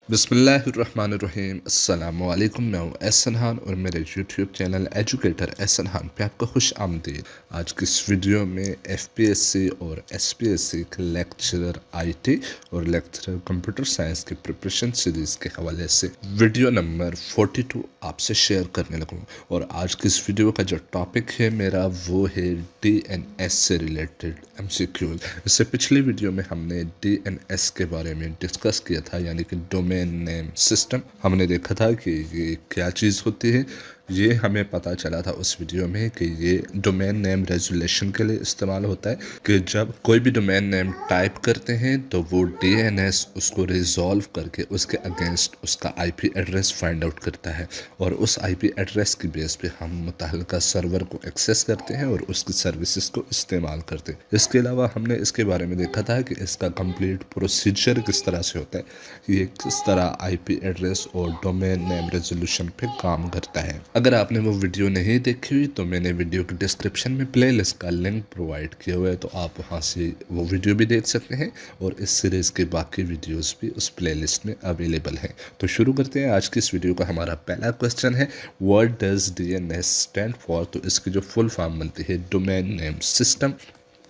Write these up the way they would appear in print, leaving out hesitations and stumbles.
बिस्मिल्लाहिर्रहमानिर्रहीम अस्सलामुअलैकुम। मैं हूँ एहसन खान और मेरे YouTube channel educator Ehsan Khan पे आपका खुश आमदीद। आज की इस वीडियो में एफपीएससी और एसपीएससी के लेक्चरर आईटी और लेक्चरर कंप्यूटर साइंस की प्रिपरेशन सीरीज़ के हवाले से वीडियो नंबर 42 आपसे शेयर करने लगूँ। और आज की इस वीडियो का जो टॉपिक है मेरा वो है डीएनएस से रिलेटेड एमसीक्यू। इससे पिछली वीडियो में हमने डीएनएस के बारे में डिस्कस किया था, यानी कि डोमेन नेम सिस्टम। हमने देखा था कि ये क्या चीज़ होती है। ये हमें पता चला था उस वीडियो में कि ये डोमेन नेम रेजोल्यूशन के लिए इस्तेमाल होता है कि जब कोई भी डोमेन नेम टाइप करते हैं तो वो डीएनएस उसको रिजॉल्व करके उसके अगेंस्ट उसका आईपी एड्रेस फाइंड आउट करता है और उस आईपी एड्रेस की बेस पे हम मुतल्लिका सर्वर को एक्सेस करते हैं और उसकी सर्विसेज को इस्तेमाल करते हैं। इसके अलावा हमने इसके बारे में देखा था कि इसका कंप्लीट प्रोसीजर किस तरह से होता है, ये किस तरह आईपी एड्रेस और डोमेन नेम रेजोल्यूशन पे काम करता है। अगर आपने वो वीडियो नहीं देखी हुई तो मैंने वीडियो के डिस्क्रिप्शन में प्लेलिस्ट का लिंक प्रोवाइड किया हुआ है, तो आप वहाँ से वो वीडियो भी देख सकते हैं और इस सीरीज़ के बाकी वीडियोस भी उस प्लेलिस्ट में अवेलेबल हैं। तो शुरू करते हैं आज की इस वीडियो का। हमारा पहला क्वेश्चन है what does DNS stand for. तो इसकी जो फुल फॉर्म बनती है domain name system.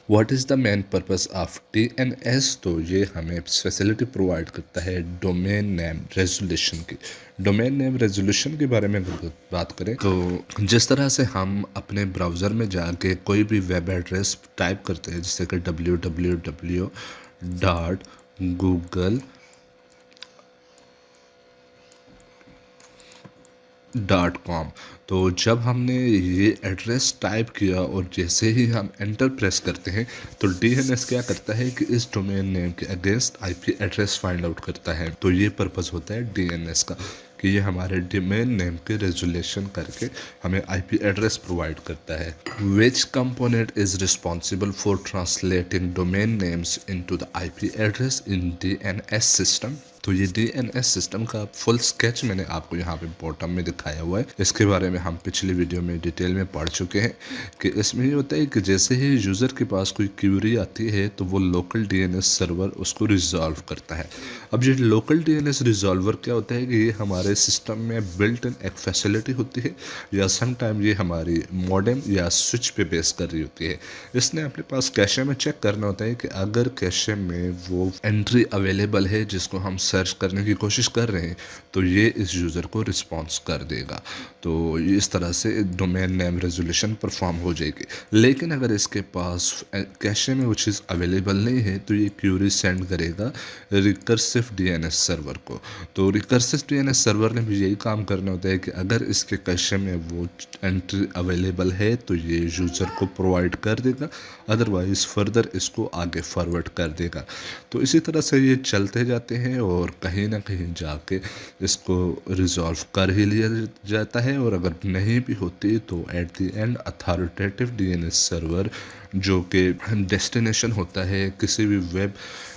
What is the main purpose of DNS. तो ये हमें फैसिलिटी प्रोवाइड करता है डोमेन नेम रेजोल्यूशन की। डोमेन नेम रेजोल्यूशन के बारे में अगर बात करें तो जिस तरह से हम अपने ब्राउज़र में जाके कोई भी वेब एड्रेस टाइप करते हैं, जैसे कि www.google.com। तो जब हमने ये एड्रेस टाइप किया और जैसे ही हम एंटर प्रेस करते हैं तो डीएनएस क्या करता है कि इस डोमेन नेम के against IP address find out करता है। तो ये पर्पस होता है डीएनएस का कि ये हमारे डोमेन नेम के रेजोल्यूशन करके हमें आईपी एड्रेस प्रोवाइड करता है। विच component is responsible for translating domain names into the IP address in DNS system. तो ये डीएनएस सिस्टम का फुल स्केच मैंने आपको यहाँ पे बॉटम में दिखाया हुआ है। इसके बारे में हम पिछली वीडियो में डिटेल में पढ़ चुके हैं कि इसमें ये होता है कि जैसे ही यूज़र के पास कोई क्यूरी आती है तो वो लोकल डीएनएस सर्वर उसको रिजॉल्व करता है। अब ये लोकल डीएनएस रिजॉल्वर क्या होता है कि ये हमारे सिस्टम में बिल्ट इन एक फैसिलिटी होती है या समटाइम ये हमारी मॉडेम या स्विच पे बेस कर रही होती है। इसने अपने पास कैशे में चेक करना होता है कि अगर कैशे में वो एंट्री अवेलेबल है जिसको हम सर्च करने की कोशिश कर रहे हैं तो ये इस यूज़र को रिस्पॉन्स कर देगा। तो इस तरह से डोमेन नेम रेजोल्यूशन परफॉर्म हो जाएगी। लेकिन अगर इसके पास कैशे में वो चीज़ अवेलेबल नहीं है तो ये क्यूरी सेंड करेगा रिकर्सिव डीएनएस सर्वर को। तो रिकर्सिव डीएनएस सर्वर ने भी यही काम करना होता है कि अगर इसके कैशे में वो एंट्री अवेलेबल है तो ये यूज़र को प्रोवाइड कर देगा, अदरवाइज फर्दर इसको आगे फॉरवर्ड कर देगा। तो इसी तरह से ये चलते जाते हैं और कहीं ना कहीं जाके इसको रिजॉल्व कर ही लिया जाता है। और अगर नहीं भी होती तो at the end authoritative DNS server जो कि डेस्टिनेशन होता है किसी भी वेब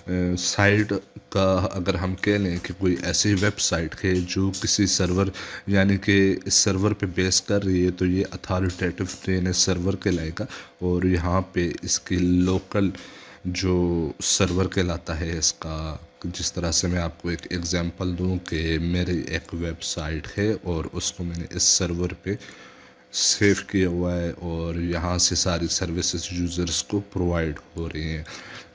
साइट का, अगर हम कह लें कि कोई ऐसी वेबसाइट है जो किसी सर्वर यानी कि इस सर्वर पे बेस कर रही है तो ये अथॉरिटेटिव डीएनएस सर्वर कहलाएगा। और यहाँ पे इसकी लोकल जो सर्वर कहलाता है इसका, जिस तरह से मैं आपको एक एग्जांपल दूं कि मेरी एक वेबसाइट है और उसको मैंने इस सर्वर पे सेव किया हुआ है और यहाँ से सारी सर्विसेज यूज़र्स को प्रोवाइड हो रही हैं।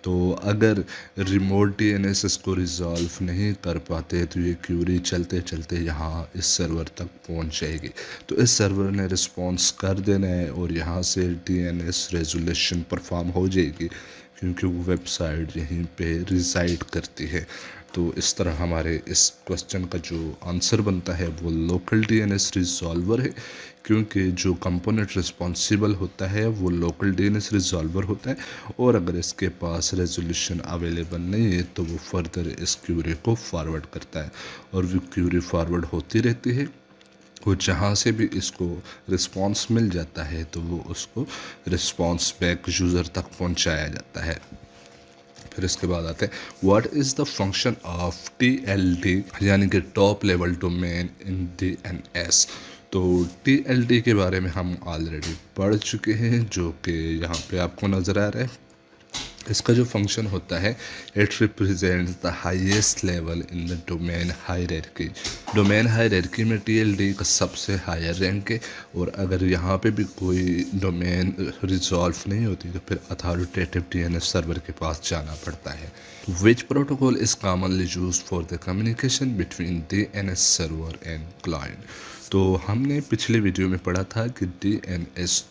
तो अगर रिमोट डीएनएस इसको रिजॉल्व नहीं कर पाते तो ये क्यूरी चलते चलते यहाँ इस सर्वर तक पहुँच जाएगी। तो इस सर्वर ने रिस्पॉन्स कर देना है और यहाँ से डीएनएस रेजोल्यूशन परफॉर्म हो जाएगी क्योंकि वो वेबसाइट यहीं पे रिसाइड करती है। तो इस तरह हमारे इस क्वेश्चन का जो आंसर बनता है वो लोकल डीएनएस रिजॉल्वर है, क्योंकि जो कंपोनेंट रिस्पॉन्सिबल होता है वो लोकल डीएनएस रिजॉल्वर होता है। और अगर इसके पास रेजोल्यूशन अवेलेबल नहीं है तो वो फर्दर इस क्यूरी को फॉरवर्ड करता है और वो क्यूरी फॉरवर्ड होती रहती है। वो जहाँ से भी इसको रिस्पॉन्स मिल जाता है तो वो उसको रिस्पॉन्स बैक यूज़र तक पहुँचाया जाता है। फिर इसके बाद आते हैं what is the function of TLD, यानी कि टॉप लेवल डोमेन इन डीएनएस। तो टीएलडी के बारे में हम ऑलरेडी पढ़ चुके हैं जो कि यहाँ पे आपको नज़र आ रहा है। इसका जो फंक्शन होता है, it represents the highest level in the domain hierarchy. Domain hierarchy में टीएलडी का सबसे हायर रैंक है, और अगर यहाँ पे भी कोई डोमेन रिजॉल्व नहीं होती तो फिर अथॉरिटेटिव डीएनएस सर्वर के पास जाना पड़ता है। विच protocol is commonly use for the communication between DNS server and client. तो हमने पिछले वीडियो में पढ़ा था कि डीएनएस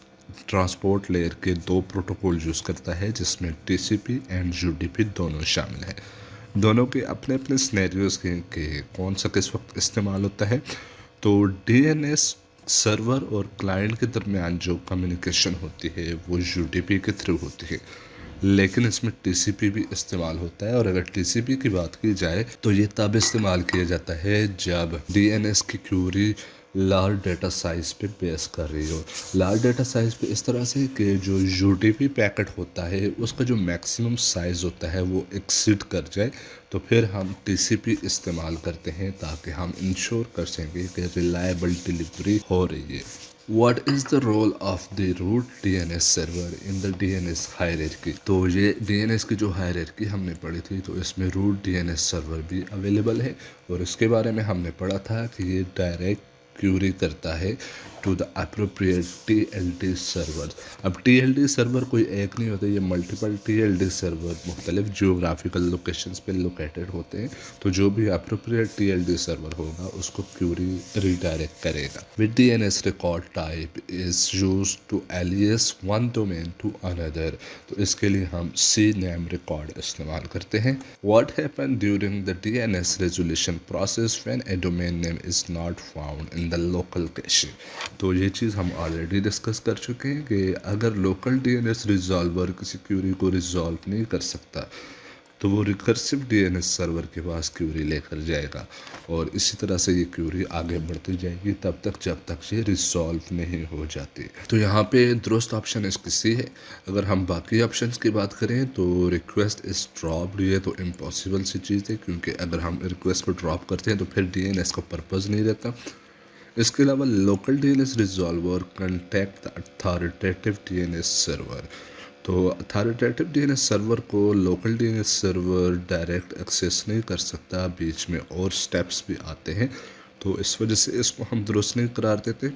ट्रांसपोर्ट लेयर के दो प्रोटोकॉल यूज़ करता है, जिसमें टीसीपी एंड यूडीपी दोनों शामिल हैं। दोनों के अपने अपने सिनेरियोज के कौन सा किस वक्त इस्तेमाल होता है। तो डीएनएस सर्वर और क्लाइंट के दरमियान जो कम्युनिकेशन होती है वो यूडीपी के थ्रू होती है, लेकिन इसमें टीसीपी भी इस्तेमाल होता है। और अगर टीसीपी की बात की जाए तो ये तब इस्तेमाल किया जाता है जब डीएनएस की क्यूरी लार्ज डेटा साइज पे बेस कर रही हो। लार्ज डेटा साइज पे इस तरह से कि जो यूडीपी पैकेट होता है उसका जो मैक्सिमम साइज़ होता है वो एक्सीड कर जाए, तो फिर हम टीसीपी इस्तेमाल करते हैं ताकि हम इंश्योर कर सकें कि रिलायबल डिलीवरी हो रही है। What is the role of the root DNS server in the DNS hierarchy? तो ये DNS की जो हायरार्की हमने पढ़ी थी, तो इसमें रूट DNS सर्वर भी अवेलेबल है, और इसके बारे में हमने पढ़ा था कि ये डायरेक्ट क्यूरी करता है to the appropriate TLD server. अब TLD सर्वर कोई एक नहीं होता, ये मल्टीपल TLD सर्वर मुख्तलिफ जियोग्राफिकल लोकेशंस पे लोकेटेड होते हैं। तो जो भी अप्रोप्रिएट TLD सर्वर होगा उसको क्यूरी रिडायरेक्ट करेगा। With DNS record type is use to alias one domain to another. तो इसके लिए हम सी नेम रिकॉर्ड इस्तेमाल करते हैं। What happen during the DNS resolution process when A domain name is not found in the local cache. तो ये चीज़ हम ऑलरेडी डिस्कस कर चुके हैं कि अगर लोकल डीएनएस रिजॉल्वर किसी क्यूरी को रिजॉल्व नहीं कर सकता तो वो रिकर्सिव डीएनएस सर्वर के पास क्यूरी लेकर जाएगा, और इसी तरह से ये क्यूरी आगे बढ़ती जाएगी तब तक जब तक ये रिजॉल्व नहीं हो जाती। तो यहाँ पे दुरुस्त ऑप्शन इसकी सी है। अगर हम बाकी ऑप्शंस की बात करें तो रिक्वेस्ट इज ड्रॉप्ड, ये तो इम्पॉसिबल सी चीज़ है, क्योंकि अगर हम रिक्वेस्ट को ड्रॉप करते हैं तो फिर डीएनएस का पर्पज़ नहीं रहता। इसके अलावा local DNS resolver contact the authoritative DNS server. तो अथॉरिटेटिव डीएनएस सर्वर को local DNS server direct access नहीं कर सकता, बीच में और स्टेप्स भी आते हैं, तो इस वजह से इसको हम दुरुस्त नहीं करार देते।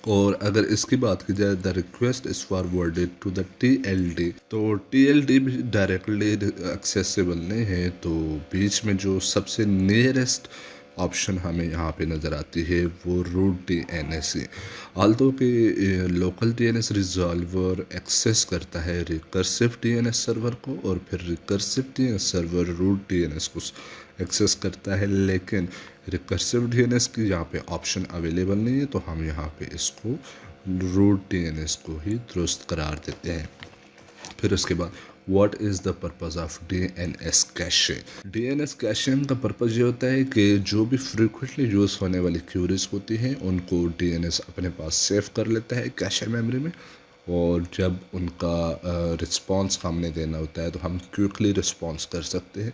और अगर इसकी बात की जाए, the request is forwarded to the TLD, तो TLD भी डायरेक्टली एक्सेसिबल नहीं है। तो बीच में जो सबसे नियरेस्ट ऑप्शन हमें यहाँ पे नज़र आती है वो रूट DNS है। आल्दो कि लोकल DNS रिजॉल्वर एक्सेस करता है रिकर्सिव DNS सर्वर को, और फिर recursive DNS server root DNS को एक्सेस करता है, लेकिन रिकर्सिव DNS की यहाँ पे ऑप्शन अवेलेबल नहीं है, तो हम यहाँ पे इसको रूट DNS को ही दुरुस्त करार देते हैं। फिर उसके बाद what is the purpose of DNS cache. DNS caching का पर्पज़ ये होता है कि जो भी फ्रिक्वेंटली यूज़ होने वाली क्यूरीज होती हैं उनको DNS अपने पास सेव कर लेता है कैशे मेमोरी में, और जब उनका रिस्पांस हमने देना होता है तो हम क्विकली रिस्पांस कर सकते हैं,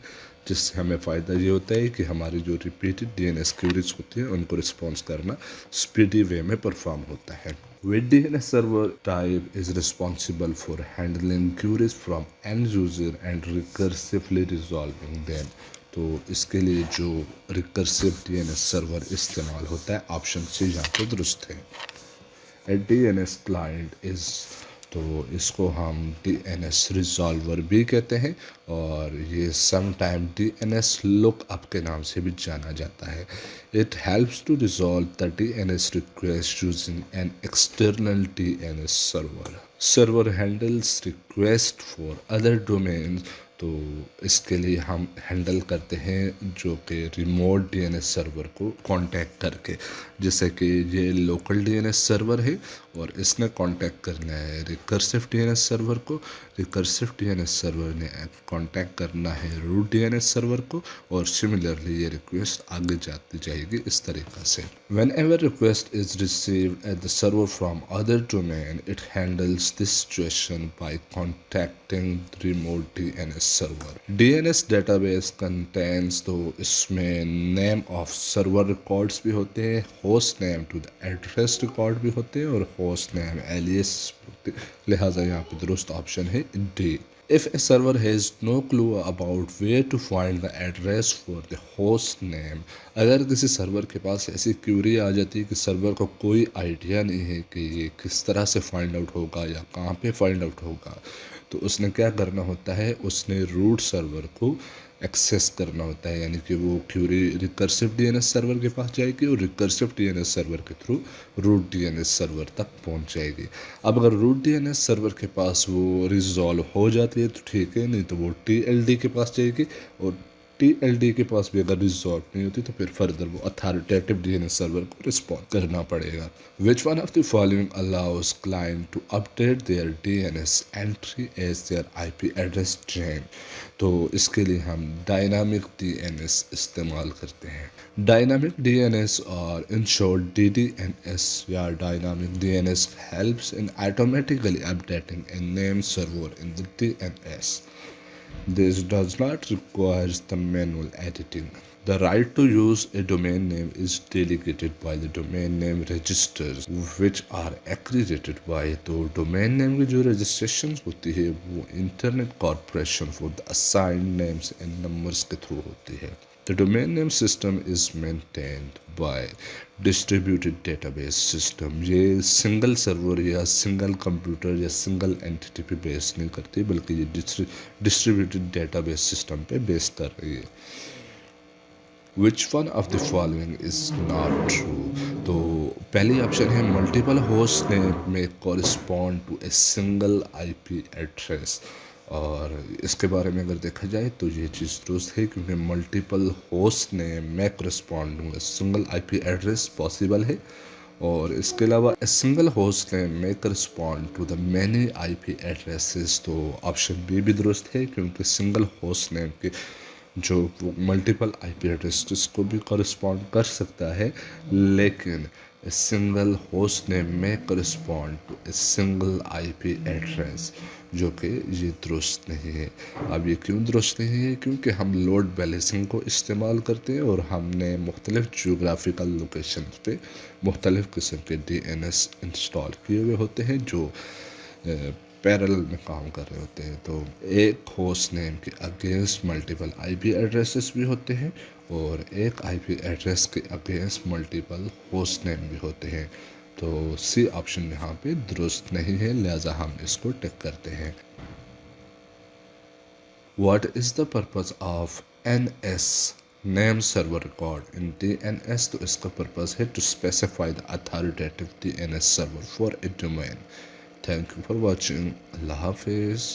जिससे हमें फ़ायदा ये होता है कि हमारी जो रिपीटेड DNS क्यूरीज होती है उनको रिस्पांस करना स्पीडी वे में परफॉर्म होता है। With DNS server type is responsible for handling queries from end user and recursively resolving them। तो इसके लिए जो रिकर्सिव DNS सर्वर इस्तेमाल होता है, ऑप्शन सी यहाँ पे दुरुस्त है। ए DNS क्लाइंट इज़, तो इसको हम DNS रिजॉल्वर भी कहते हैं, और ये समटाइम DNS लुकअप के नाम से भी जाना जाता है। It helps to resolve the DNS request using an external DNS server. Server handles request for other domains. तो इसके लिए हम हैंडल करते हैं जो कि रिमोट DNS सर्वर को कांटेक्ट करके, जैसे कि ये लोकल DNS सर्वर है और इसने कांटेक्ट करना है रिकर्सिव DNS सर्वर को, रिकर्सिव DNS सर्वर ने कांटेक्ट करना है रूट DNS सर्वर को, और सिमिलरली ये रिक्वेस्ट आगे जाती जाएगी इस तरीक़ा से। Whenever request is received at the server from other domain, it handles this situation by contacting the remote DNS server। DNS database contains, तो इसमें name of server records भी होते हैं, host name to the address record भी होते हैं, और host name alias, लिहाजा यहाँ पे दुरुस्त ऑप्शन है D। If a server has no clue about where to find the address for the host name, अगर किसी सर्वर के पास ऐसी क्यूरी आ जाती है कि सर्वर को कोई आइडिया नहीं है कि ये किस तरह से फाइंड आउट होगा या कहाँ पे फाइंड आउट होगा, तो उसने क्या करना होता है, उसने रूट सर्वर को एक्सेस करना होता है। यानी कि वो क्यूरी रिकर्सिव डीएनएस सर्वर के पास जाएगी और रिकर्सिव डीएनएस सर्वर के थ्रू रूट डीएनएस सर्वर तक पहुंच जाएगी। अब अगर रूट डीएनएस सर्वर के पास वो रिजॉल्व हो जाती है तो ठीक है, नहीं तो वो टीएलडी के पास जाएगी, और टीएलडी के पास भी अगर रिजॉल्व नहीं होती तो फिर फर्दर वो अथॉरिटेटिव डीएनएस सर्वर को रिस्पॉन्ड करना पड़ेगा। Which one of the following allows client to update their DNS entry as their IP address change. तो इसके लिए हम डायनामिक डीएनएस इस्तेमाल करते हैं। डायनामिक डीएनएस और इन शॉर्ट डीडीएनएस या dynamic DNS helps in automatically updating a name server in the DNS. This does not require the manual editing. The right to use a domain name is delegated by the domain name registers which are accredited by। तो domain name की जो registration होती है वो internet corporation for the assigned names and numbers के through होती है। The domain name system is maintained by distributed database system। ये सिंगल सर्वर या सिंगल कंप्यूटर या सिंगल एंटिटी पे बेस नहीं करती, बल्कि ये डिस्ट्रीब्यूटेड डेटाबेस सिस्टम पे बेस कर रही है। Which one of the following is not true. तो पहली ऑप्शन है multiple host name may correspond to a single IP address, और इसके बारे में अगर देखा जाए तो ये चीज़ दुरुस्त है, क्योंकि multiple host name may correspond to a single IP address possible है। और इसके अलावा ए सिंगल होस्ट नेम में correspond to the many IP addresses. तो ऑप्शन बी भी दुरुस्त है, क्योंकि सिंगल होस्ट नेम के जो मल्टीपल आईपी एड्रेसेस को भी करस्पॉन्ड कर सकता है, लेकिन ए सिंगल होस्ट नेम में correspond to a single IP address, जो कि ये दुरुस्त नहीं है। अब ये क्यों दुरुस्त नहीं है? क्योंकि हम लोड बैलेंसिंग को इस्तेमाल करते हैं और हमने मुख्तलिफ जोग्राफिकल लोकेशन पे मुख्तलिफ किस्म के डीएनएस इंस्टॉल किए हुए होते हैं जो पैरेलल में काम कर रहे होते हैं। तो एक होस्ट नेम के अगेंस्ट मल्टीपल आईपी एड्रेसेस भी होते हैं और एक आईपी एड्रेस के अगेंस्ट मल्टीपल होस्ट नेम भी होते हैं। तो सी ऑप्शन यहाँ पे दुरुस्त नहीं है, लिहाजा हम इसको टिक करते हैं। What is the purpose of NS name server record in DNS? तो इसका पर्पस है to specify the authoritative DNS server for a domain. Thank you for watching. अल्लाह हाफिज़।